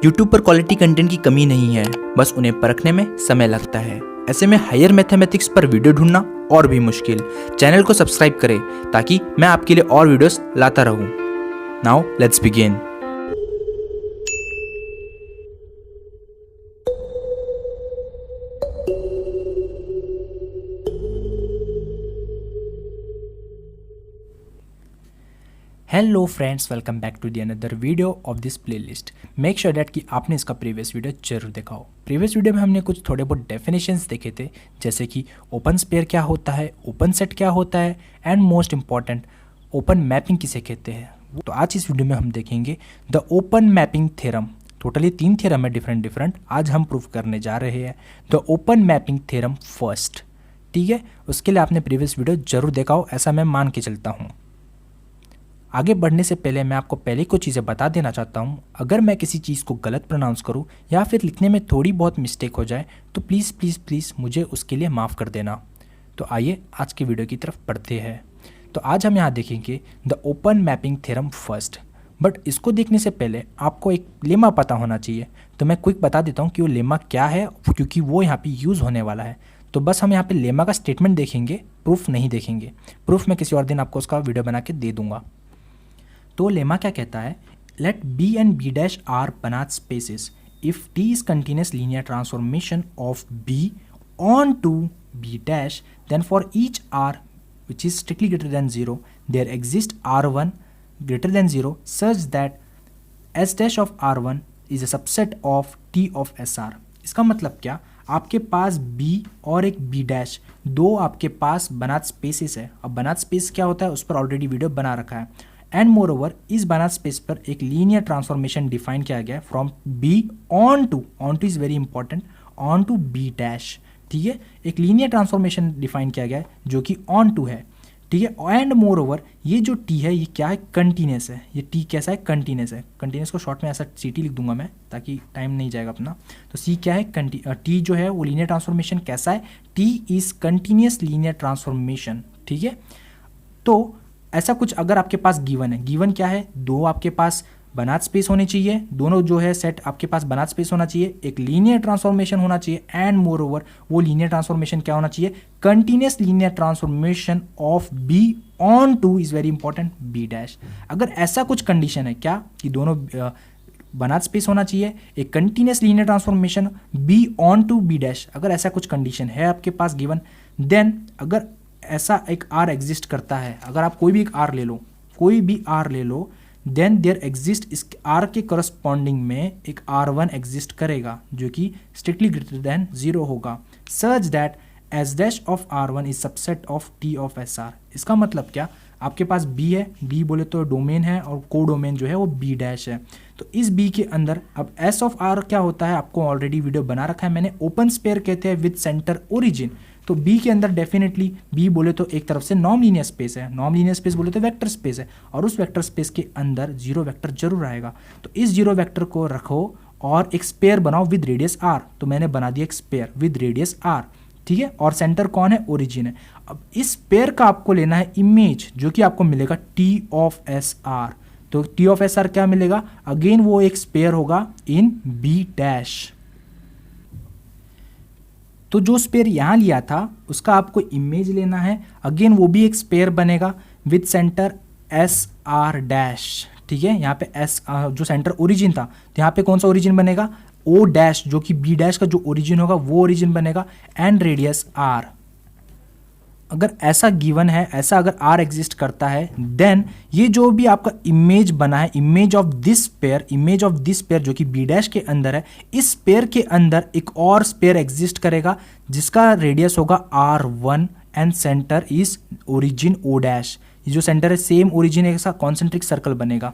YouTube पर quality content की कमी नहीं है, बस उन्हें परखने में समय लगता है। ऐसे में हायर मैथमेटिक्स पर वीडियो ढूंढना और भी मुश्किल। चैनल को सब्सक्राइब करें ताकि मैं आपके लिए और वीडियोस लाता रहूं। Now let's begin. Hello friends, welcome back to the another video of this playlist. Make sure that कि आपने इसका प्रीवियस वीडियो जरूर देखा हो। प्रीवियस वीडियो में हमने कुछ थोड़े बहुत डेफिनेशंस देखे थे, जैसे कि ओपन स्पेयर क्या होता है, ओपन सेट क्या होता है, and most important open mapping किसे कहते हैं। तो आज इस वीडियो में हम देखेंगे the open mapping theorem. Totally 3 theorem है डिफरेंट। आज हम प्रूव करने जा रहे हैं the open mapping theorem first. ठीक है, उसके लिए आपने प्रीवियस वीडियो जरूर देखा हो, ऐसा मैं मान के चलता हूँ। आगे बढ़ने से पहले मैं आपको पहले कुछ चीज़ें बता देना चाहता हूँ। अगर मैं किसी चीज़ को गलत प्रोनाउंस करूँ या फिर लिखने में थोड़ी बहुत मिस्टेक हो जाए तो प्लीज़ प्लीज़ प्लीज़ मुझे उसके लिए माफ़ कर देना। तो आइए आज की वीडियो की तरफ बढ़ते हैं। तो आज हम यहाँ देखेंगे the open mapping theorem first. But इसको देखने से पहले आपको एक लेमा पता होना चाहिए। तो मैं क्विक बता देता हूँ कि वो लेमा क्या है, क्योंकि वो यहाँ पे यूज़ होने वाला है। तो बस हम यहाँ पे लेमा का स्टेटमेंट देखेंगे, प्रूफ नहीं देखेंगे। प्रूफ मैं किसी और दिन आपको उसका वीडियो बना के दे दूंगा। तो लेमा क्या कहता है, let B and B dash are Banach spaces if T is continuous linear transformation of B onto B dash, then for each r which is strictly greater than 0 there exists r1 greater than 0 such that s dash of r1 is a subset of t of sr। इसका मतलब क्या, आपके पास b और एक b dash, दो आपके पास बनात spaces है। अब बनात स्पेस क्या होता है उस पर ऑलरेडी वीडियो बना रखा है। एंड मोर ओवर इस बनात स्पेस पर एक लीनियर ट्रांसफॉर्मेशन डिफाइन किया गया है from b onto is very important, onto b dash. ठीक है, एक लीनियर ट्रांसफॉर्मेशन डिफाइन किया गया है जो कि ऑन टू है। ठीक है, एंड मोर ओवर ये जो टी है ये क्या है, कंटिन्यूस है। ये टी कैसा है, कंटिन्यूस है। कंटिन्यूस को शॉर्ट में ऐसा सी टी लिख दूंगा मैं ताकि टाइम नहीं जाएगा अपना। तो सी क्या है, टी जो है वो लीनियर ट्रांसफॉर्मेशन कैसा है, T is continuous linear transformation. ठीक है, तो ऐसा कुछ अगर आपके पास गिवन है, गिवन क्या है, दो आपके पास बनात स्पेस होने चाहिए, दोनों जो है सेट आपके पास बनात स्पेस होना चाहिए, एक लीनियर ट्रांसफॉर्मेशन होना चाहिए, एंड मोर ओवर वो लीनियर ट्रांसफॉर्मेशन क्या होना चाहिए, continuous linear transformation of B onto is very important B dash. अगर ऐसा कुछ कंडीशन है क्या कि दोनों बनात स्पेस होना चाहिए, एक continuous linear transformation B onto B dash, अगर ऐसा कुछ कंडीशन है आपके पास गिवन, देन अगर ऐसा एक आर एग्जिस्ट करता है, अगर आप कोई भी एक आर ले लो, कोई भी आर ले लो, देन देयर एग्जिस्ट इस आर के करस्पॉन्डिंग में एक R1 एग्जिस्ट करेगा जो कि स्ट्रिक्टली ग्रेटर देन 0 होगा, such that S dash of R1 is subset of T of SR। इसका मतलब क्या, आपके पास B है, B बोले तो डोमेन है और को डोमेन जो है वो B डैश है। तो इस B के अंदर अब S ऑफ R क्या होता है, आपको ऑलरेडी वीडियो बना रखा है मैंने, ओपन स्पेयर कहते हैं विद सेंटर ओरिजिन। तो B के अंदर डेफिनेटली B बोले तो एक तरफ से नॉन लीनियर स्पेस है, नॉन लीनियर स्पेस बोले तो वेक्टर स्पेस है, और उस वेक्टर स्पेस के अंदर जीरो वेक्टर जरूर आएगा। तो इस जीरो वेक्टर को रखो और एक स्पेयर बनाओ विद रेडियस r। तो मैंने बना दिया एक स्पेयर विद रेडियस r। ठीक है, और सेंटर कौन है, ओरिजिन है। अब इस स्पेयर का आपको लेना है इमेज जो कि आपको मिलेगा T ऑफ SR। तो T ऑफ SR क्या मिलेगा, अगेन वो एक स्पेयर होगा इन B डैश। तो जो स्पेयर यहाँ लिया था उसका आपको इमेज लेना है, अगेन वो भी एक स्पेयर बनेगा विद सेंटर SR डैश। ठीक है, यहाँ पे S जो सेंटर ओरिजिन था, तो यहाँ पे कौन सा ओरिजिन बनेगा, O डैश, जो कि B डैश का जो ओरिजिन होगा वो ओरिजिन बनेगा, एंड रेडियस R। अगर ऐसा गिवन है, ऐसा अगर R एग्जिस्ट करता है, देन ये जो भी आपका इमेज बना है, इमेज ऑफ दिस पेयर जो कि B डैश के अंदर है, इस पेयर के अंदर एक और स्पेयर एग्जिस्ट करेगा जिसका रेडियस होगा R1 and centre is origin O dash. ये जो सेंटर है सेम ओरिजिन है, ऐसा कॉन्सेंट्रिक सर्कल बनेगा,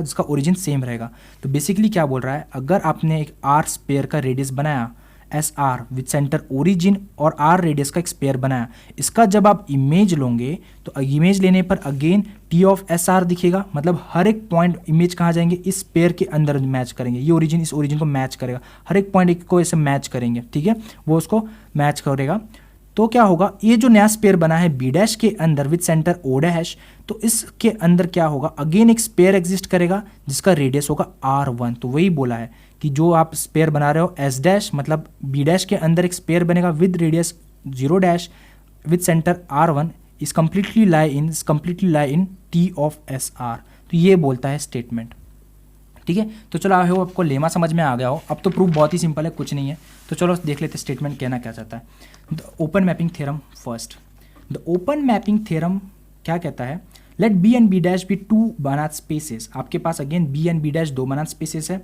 जिसका ओरिजिन सेम रहेगा। तो बेसिकली क्या बोल रहा है, अगर आपने एक R स्पेयर का रेडियस बनाया SR विद सेंटर ओरिजिन और R रेडियस का एक स्पेयर बनाया, इसका जब आप इमेज लोगे तो इमेज लेने पर अगेन T ऑफ SR दिखेगा। मतलब हर एक पॉइंट इमेज कहाँ जाएंगे, इस स्पेयर के अंदर मैच करेंगे, ये ओरिजिन इस ओरिजिन को मैच करेगा, हर एक पॉइंट को ऐसे मैच करेंगे। ठीक है, वो उसको मैच करेगा। तो क्या होगा, ये जो नया स्पेयर बना है बी डैश के अंदर विद सेंटर ओ डैश, तो इसके अंदर क्या होगा, अगेन एक स्पेयर एग्जिस्ट करेगा जिसका रेडियस होगा R1। तो वही बोला है कि जो आप स्पेयर बना रहे हो एस डैश, मतलब बी डैश के अंदर एक स्पेयर बनेगा with radius 0 dash with centre R1 is completely lie in T of S are. तो ये बोलता है स्टेटमेंट। ठीक है, तो चलो आई होप आपको लेमा समझ में आ गया हो। अब तो प्रूफ बहुत ही सिंपल है, कुछ नहीं है। तो चलो देख लेते स्टेटमेंट कहना क्या चाहता है। The open mapping theorem first. The open mapping theorem क्या कहता है, let B and B dash B to Banach spaces. आपके पास again B and B dash दो बनात स्पेसेस है।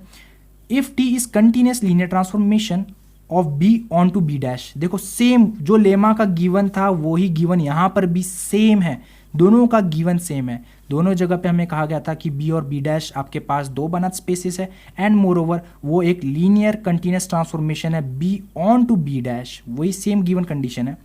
If T is continuous linear transformation of B onto B dash. देखो same जो lemma का गिवन था वो ही given यहाँ पर भी सेम है, दोनों का गिवन सेम है। दोनों जगह पे हमें कहा गया था कि बी और बी डैश आपके पास दो बनात स्पेसेस है एंड मोर ओवर वो एक लीनियर कंटिन्यूस ट्रांसफॉर्मेशन है B onto B dash, वही सेम गिवन कंडीशन है।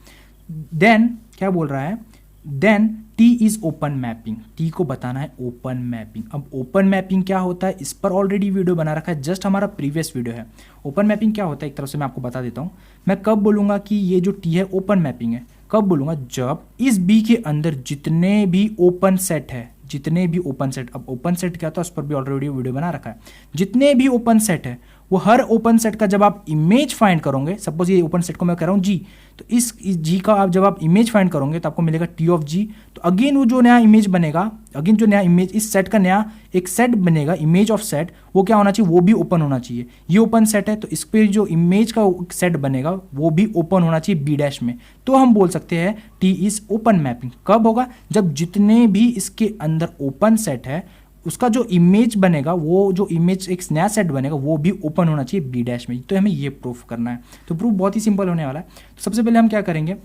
देन क्या बोल रहा है, then T is open mapping. T को बताना है ओपन मैपिंग। अब ओपन मैपिंग क्या होता है, इस पर ऑलरेडी वीडियो बना रखा है, जस्ट हमारा प्रीवियस वीडियो है। ओपन मैपिंग क्या होता है एक तरफ से मैं आपको बता देता हूँ। मैं कब बोलूँगा कि ये जो टी है ओपन मैपिंग है, कब बोलूँगा, जब इस बी के अंदर जितने भी ओपन सेट है, जितने भी ओपन सेट, अब ओपन सेट क्या था उस पर भी ऑलरेडी वीडियो बना रखा है। जितने भी ओपन सेट है वो हर ओपन सेट का जब आप इमेज फाइंड करोगे, सपोज ये ओपन सेट को मैं कह रहा हूँ जी, तो इस जी का आप जब आप इमेज फाइंड करोगे तो आपको मिलेगा टी ऑफ जी। तो अगेन वो जो नया इमेज बनेगा, अगेन जो नया इमेज इस सेट का नया एक सेट बनेगा, इमेज ऑफ सेट, वो क्या होना चाहिए, वो भी ओपन होना चाहिए। ये ओपन सेट है तो इस पर जो इमेज का सेट बनेगा वो भी ओपन होना चाहिए बी डैश में। तो हम बोल सकते हैं टी इज ओपन मैपिंग। कब होगा, जब जितने भी इसके अंदर ओपन सेट है उसका जो इमेज बनेगा, वो जो इमेज एक नया सेट बनेगा वो भी ओपन होना चाहिए बी डैश में। तो हमें ये प्रूफ करना है। तो प्रूफ बहुत ही सिंपल होने वाला है। तो सबसे पहले हम क्या करेंगे,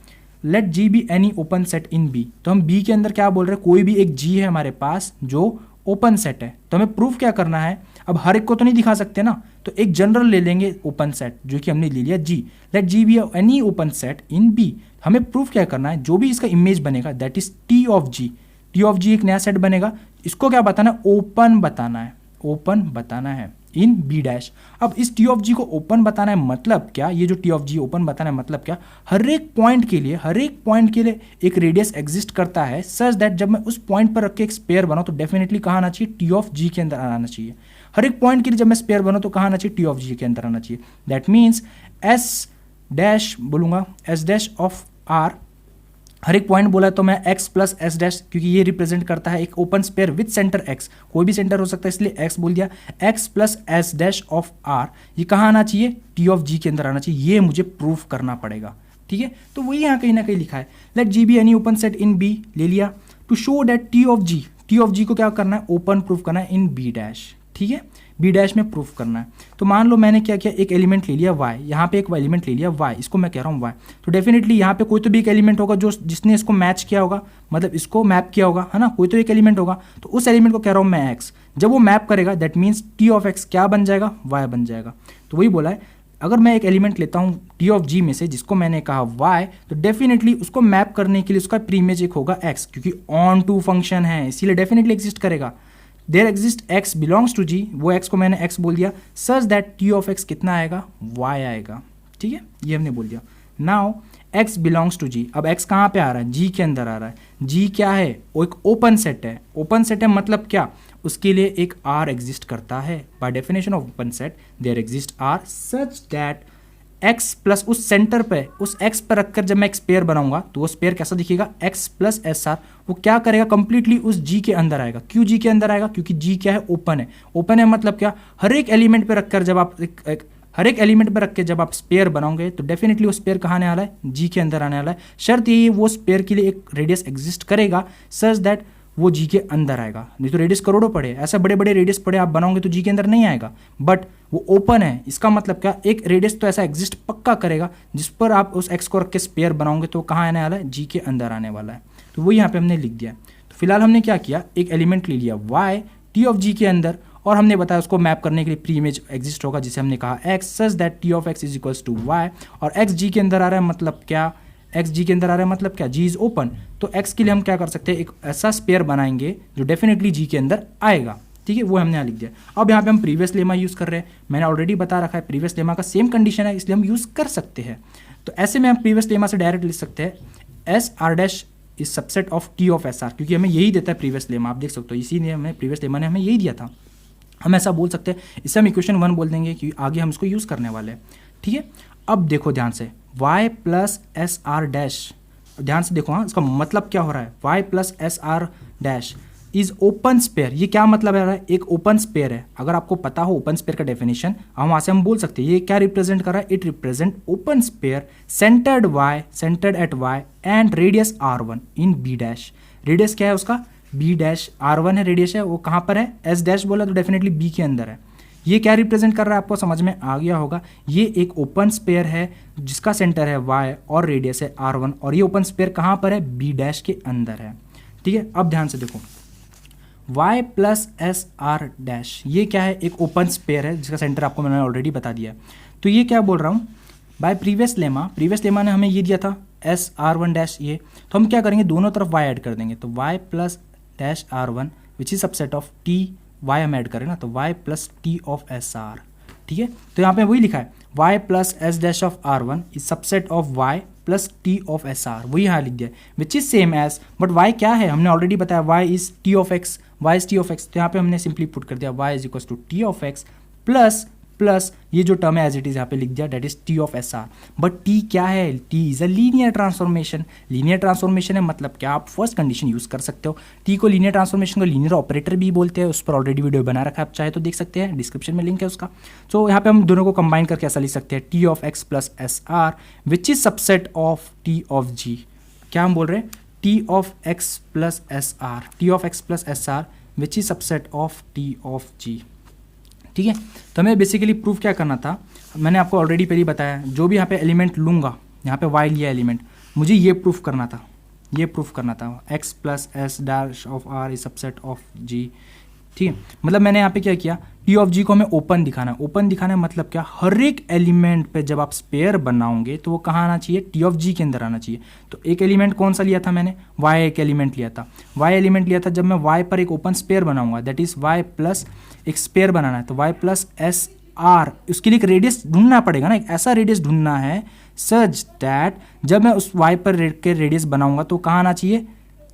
let G be any open set in B. तो हम बी के अंदर क्या बोल रहे हैं, कोई भी एक जी है हमारे पास जो ओपन सेट है। तो हमें प्रूफ क्या करना है, अब हर एक को तो नहीं दिखा सकते ना, तो एक जनरल ले लेंगे ओपन सेट जो कि हमने ले लिया G. Let G be any open set in B. हमें प्रूफ क्या करना है, जो भी इसका इमेज बनेगा that is T of G. T of G एक नया सेट बनेगा, इसको क्या बताना है, ओपन बताना है, ओपन बताना है इन बी डैश। अब इस टी ऑफ जी को ओपन बताना है मतलब क्या, ये जो टी ऑफ जी ओपन बताना है मतलब क्या, हर एक पॉइंट के लिए एक रेडियस एग्जिस्ट करता है सच दैट जब मैं उस पॉइंट पर रख के एक स्पेयर बनाऊं तो डेफिनेटली कहाँ आना चाहिए, टी ऑफ जी के अंदर आना चाहिए। हर एक पॉइंट के लिए जब मैं स्पेयर बनाऊं तो कहाँ आना चाहिए, टी ऑफ जी के अंदर आना चाहिए। दैट मीन्स एस डैश बोलूंगा, एस डैश ऑफ आर, हर एक पॉइंट बोला तो मैं x प्लस एस डैश, क्योंकि ये रिप्रेजेंट करता है एक open spare with centre x, कोई भी सेंटर हो सकता है इसलिए x बोल दिया। x plus S dash of r ये कहाँ आना चाहिए, टी ऑफ जी के अंदर आना चाहिए। ये मुझे प्रूफ करना पड़ेगा। ठीक है, तो वही यहाँ कहीं ना कहीं लिखा है, let G be any open set in B ले लिया। To show that T of G को क्या करना है, ओपन प्रूफ करना है इन बी डैश। ठीक है, बी डैश में प्रूफ करना है। तो मान लो मैंने क्या किया, एक एलिमेंट ले लिया y, यहाँ पे एक एलिमेंट ले लिया y, इसको मैं कह रहा हूँ y। तो डेफिनेटली यहाँ पे कोई तो भी एक एलिमेंट होगा जो जिसने इसको मैच किया होगा, मतलब इसको मैप किया होगा, है ना, कोई तो एक एलिमेंट होगा। तो उस एलिमेंट को कह रहा हूँ मैं x, जब वो मैप करेगा that means T of x क्या बन जाएगा, y बन जाएगा। तो वही बोला है, अगर मैं एक एलिमेंट लेता हूँ टी ऑफ जी में से जिसको मैंने कहा y, तो डेफिनेटली उसको मैप करने के लिए उसका प्री इमेज एक होगा x, क्योंकि ऑन टू फंक्शन है इसीलिए डेफिनेटली एग्जिस्ट करेगा। There exist x belongs to G, वो x को मैंने x बोल दिया, such that T of x कितना आएगा, y आएगा। ठीक है, ये हमने बोल दिया। नाउ x बिलोंग्स टू जी, अब x कहाँ पे आ रहा है, g के अंदर आ रहा है। g क्या है, वो एक ओपन सेट है। ओपन सेट है मतलब क्या, उसके लिए एक r एग्जिस्ट करता है। By definition of open set there exist r such that x plus उस सेंटर पे, उस x पर रखकर जब मैं एक स्पेयर बनाऊंगा तो वो स्पेयर कैसा दिखेगा, x प्लस एस आर। वो क्या करेगा, कंप्लीटली उस g के अंदर आएगा। क्यों g के अंदर आएगा, क्योंकि g क्या है, ओपन है। ओपन है मतलब क्या, हर एक एलिमेंट पे रखकर जब आप हर एक एलिमेंट पे रख के जब आप स्पेयर बनाओगे तो डेफिनेटली वो स्पेयर कहाँ आने वाला है, g के अंदर आने वाला है। शर्त यही वो स्पेयर के लिए एक रेडियस एग्जिस्ट करेगा सच दैट वो जी के अंदर आएगा। नहीं तो रेडियस करोड़ों पड़े, ऐसा बड़े बड़े रेडियस पड़े आप बनाओगे तो जी के अंदर नहीं आएगा। बट वो ओपन है, इसका मतलब क्या, एक रेडियस तो ऐसा एग्जिस्ट पक्का करेगा जिस पर आप उस एक्स को रख के स्पेयर बनाओगे तो कहाँ आने वाला है, जी के अंदर आने वाला है। तो वो यहाँ पे हमने लिख दिया। तो फिलहाल हमने क्या किया, एक एलिमेंट ले लिया y टी ऑफ जी के अंदर, और हमने बताया उसको मैप करने के लिए प्री इमेज एग्जिस्ट होगा जिसे हमने कहा x such that T of x is equals to y। और x जी के अंदर आ रहा है मतलब क्या, x जी के अंदर आ रहा है मतलब क्या, g इज ओपन। तो x के लिए हम क्या कर सकते हैं, एक ऐसा स्पेयर बनाएंगे जो डेफिनेटली g के अंदर आएगा। ठीक है, वो हमने यहाँ लिख दिया। अब यहाँ पे हम प्रीवियस लेमा यूज़ कर रहे हैं, मैंने ऑलरेडी बता रखा है प्रीवियस लेमा का सेम कंडीशन है इसलिए हम यूज़ कर सकते हैं। तो ऐसे में हम प्रीवियस लेमा से डायरेक्ट लिख सकते हैं S r dash is subset of T of S are, क्योंकि हमें यही देता है प्रीवियस लेमा, आप देख सकते हो इसी ने हमें प्रीवियस लेमा ने हमें यही दिया था। हम ऐसा बोल सकते हैं, इससे हम इक्वेशन 1 बोल देंगे कि आगे हम इसको यूज़ करने वाले हैं। ठीक है, अब देखो ध्यान से y plus S r dash, ध्यान से देखो, हाँ इसका मतलब क्या हो रहा है, y plus S r dash is open spare. ये क्या मतलब है, एक ओपन स्पेयर है। अगर आपको पता हो ओपन स्पेयर का डेफिनेशन, हम वहाँ से हम बोल सकते हैं ये क्या रिप्रेजेंट कर रहा है, it represent open sphere centred at y and radius r1 in b dash. Radius क्या है उसका, b डैश, r1 है रेडियस है, वो कहाँ पर है, s डैश बोला तो डेफिनेटली b के अंदर है। ये क्या रिप्रेजेंट कर रहा है, आपको समझ में आ गया होगा। ये एक ओपन स्पेयर है जिसका सेंटर है y और रेडियस है r1, और ये ओपन स्पेयर कहाँ पर है, b डैश के अंदर है। ठीक है, अब ध्यान से देखो y plus S r dash, ये क्या है, एक ओपन स्पेयर है जिसका सेंटर आपको मैंने ऑलरेडी बता दिया है। तो ये क्या बोल रहा हूँ, बाय प्रीवियस लेमा ने हमें ये दिया था एस आर वन डैश ये, तो हम क्या करेंगे, दोनों तरफ y ऐड कर देंगे, तो y plus dash R one which is subset of T, y हम ऐड करें ना, तो y plus T of S R. ठीक है, तो यहाँ पे वही लिखा है y plus S dash of R one is subset of y plus T of S R, वही यहाँ लिख दिया which is same as, but y क्या है हमने ऑलरेडी बताया, y is T of X, y is T of X, तो यहाँ पे हमने सिंपली पुट कर दिया y is equal to T of x plus ये जो टर्म है एज इट इज यहाँ पे लिख दिया that is T of S R. But T क्या है, T is a linear transformation. Linear transformation है मतलब क्या, आप फर्स्ट कंडीशन यूज कर सकते हो। टी को लीनियर ट्रांसफॉर्मेशन को लीनियर ऑपरेटर भी बोलते हैं, उस पर ऑलरेडी वीडियो बना रखा है, आप चाहे तो देख सकते हैं, डिस्क्रिप्शन में लिंक है उसका। तो यहाँ पे हम दोनों को कंबाइन करके ऐसा लिख सकते हैं T of x plus S r which is subset of T of G. क्या हम बोल रहे हैं, T of x plus S r, T of x plus S r which is subset of T of G. ठीक है, तो हमें basically proof क्या करना था, मैंने आपको ऑलरेडी पहले बताया, जो भी यहाँ पे एलिमेंट लूँगा, यहाँ पे y लिया एलिमेंट, मुझे ये प्रूफ करना था, ये प्रूफ करना था x plus S dash of r is subset of g। ठीक है, मतलब मैंने यहाँ पे क्या किया, टी ऑफ जी को हमें ओपन दिखाना है। ओपन दिखाना है मतलब क्या, हर एक एलिमेंट पे जब आप स्पेयर बनाओगे तो वो कहाँ आना चाहिए, टी ऑफ जी के अंदर आना चाहिए। तो एक एलिमेंट कौन सा लिया था मैंने, y एक एलिमेंट लिया था, y एलिमेंट लिया था। जब मैं y पर एक ओपन स्पेयर बनाऊंगा, दैट इज y प्लस एक स्पेयर बनाना है, तो y प्लस एस आर, उसके लिए एक रेडियस ढूंढना पड़ेगा ना, एक ऐसा रेडियस ढूंढना है सच दैट जब मैं उस y पर के रेडियस बनाऊंगा तो कहाँ आना चाहिए,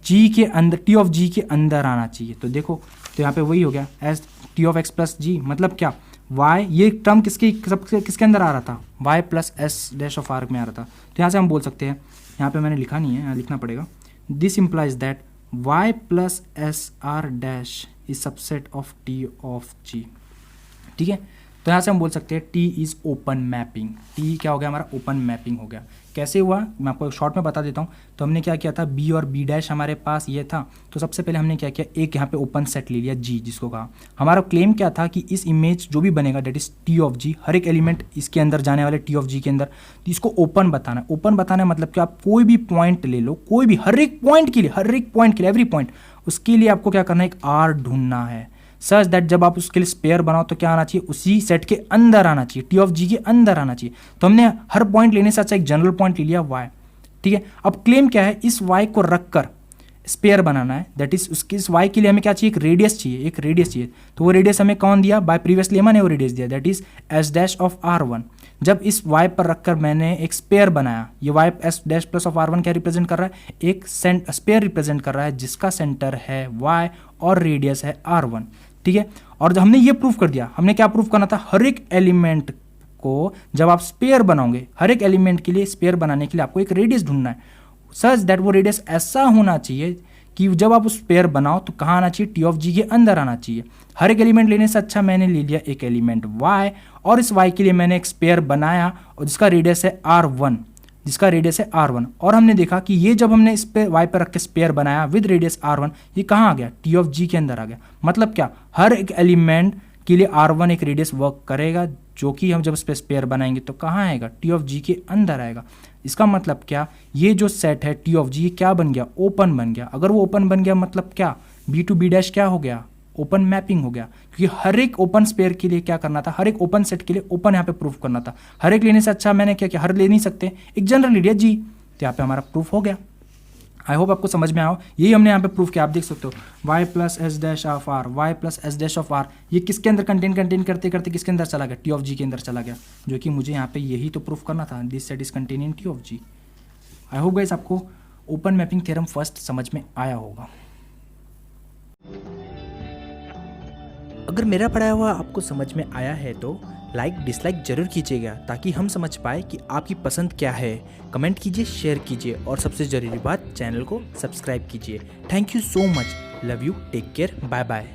g के अंदर, टी ऑफ जी के अंदर आना चाहिए। तो देखो, तो यहाँ पे वही हो गया S T of x plus G, मतलब क्या, y ये टर्म किसके अंदर आ रहा था, y plus S dash of R में आ रहा था। तो यहाँ से हम बोल सकते हैं, यहाँ पे मैंने लिखा नहीं है, यहाँ लिखना पड़ेगा, this implies that y plus S r dash is subset of T of G. ठीक है, तो यहाँ से हम बोल सकते हैं T is open mapping. T क्या हो गया हमारा, ओपन मैपिंग हो गया। कैसे हुआ मैं आपको शॉर्ट में बता देता हूँ। तो हमने क्या किया था, बी और बी डैश हमारे पास ये था, तो सबसे पहले हमने क्या किया, एक यहाँ पे ओपन सेट ले लिया जी, जिसको कहा हमारा क्लेम क्या था कि इस इमेज जो भी बनेगा डेट इज टी ऑफ जी, हर एक एलिमेंट इसके अंदर जाने वाले टी ऑफ जी के अंदर, तो इसको ओपन बताना है। ओपन बताना है मतलब कि आप कोई भी पॉइंट ले लो, कोई भी, हर एक पॉइंट के लिए एवरी पॉइंट, उसके लिए आपको क्या करना है, एक आर ढूंढना है सच दैट जब आप उसके लिए स्पेयर बनाओ तो क्या आना चाहिए, उसी सेट के अंदर आना चाहिए, टी ऑफ जी के अंदर आना चाहिए। तो हमने हर पॉइंट लेने से अच्छा एक जनरल पॉइंट ले लिया y। ठीक है, अब क्लेम क्या है, इस y को रखकर स्पेयर बनाना है, दैट इज उसके इस y के लिए हमें क्या चाहिए, एक रेडियस चाहिए, तो वो रेडियस हमें कौन दिया, बाय प्रीवियस लेमा ने वो रेडियस दिया, that is S dash of R one. जब इस y पर रखकर मैंने एक स्पेयर बनाया, ये y S dash plus of R one क्या रिप्रेजेंट कर रहा है, एक स्पेयर रिप्रेजेंट कर रहा है जिसका सेंटर है y और रेडियस है आर वन। ठीक है, और जब हमने ये प्रूफ कर दिया, हमने क्या प्रूफ करना था, हर एक एलिमेंट को जब आप स्पेयर बनाओगे, हर एक एलिमेंट के लिए स्पेयर बनाने के लिए आपको एक रेडियस ढूंढना है सच दैट वो रेडियस ऐसा होना चाहिए कि जब आप उस स्पेयर बनाओ तो कहाँ आना चाहिए, टी ऑफ जी के अंदर आना चाहिए। हर एक एलिमेंट लेने से अच्छा मैंने ले लिया एक एलिमेंट y, और इस y के लिए मैंने एक स्पेयर बनाया और जिसका रेडियस है r1, और हमने देखा कि ये जब हमने इस पे y पर रख के स्पेयर बनाया विद रेडियस r1, ये कहाँ आ गया, टी ऑफ जी के अंदर आ गया। मतलब क्या, हर एक एलिमेंट के लिए r1 एक रेडियस वर्क करेगा, जो कि हम जब इस पे स्पेयर बनाएंगे तो कहाँ आएगा, टी ऑफ जी के अंदर आएगा। इसका मतलब क्या, ये जो सेट है टी ऑफ जी क्या बन गया, ओपन बन गया। अगर वो ओपन बन गया मतलब क्या, बी टू बी डैश क्या हो गया, ओपन मैपिंग हो गया, क्योंकि हर एक ओपन स्पेयर के लिए क्या करना था, हर एक ओपन सेट के लिए ओपन यहाँ पे प्रूफ करना था। हर एक लेने से अच्छा मैंने क्या किया, हर ले नहीं सकते, एक जनरल लिया जी, तो यहाँ पे हमारा प्रूफ हो गया। आई होप आपको समझ में आओ। यही हमने यहाँ पे प्रूफ किया, आप देख सकते हो y plus S dash of R, Y plus S dash of R, ये किसके अंदर कंटेन करते करते किसके अंदर चला गया, टी ऑफ जी के अंदर चला गया, जो कि मुझे यहाँ पे यही तो प्रूफ करना था, this set is contain in T of G. I hope guys आपको ओपन मैपिंग थ्योरम फर्स्ट समझ में आया होगा। अगर मेरा पढ़ाया हुआ आपको समझ में आया है तो लाइक डिसलाइक जरूर कीजिएगा, ताकि हम समझ पाए कि आपकी पसंद क्या है। कमेंट कीजिए, शेयर कीजिए और सबसे ज़रूरी बात, चैनल को सब्सक्राइब कीजिए। Thank you so much, love you, take care, bye bye.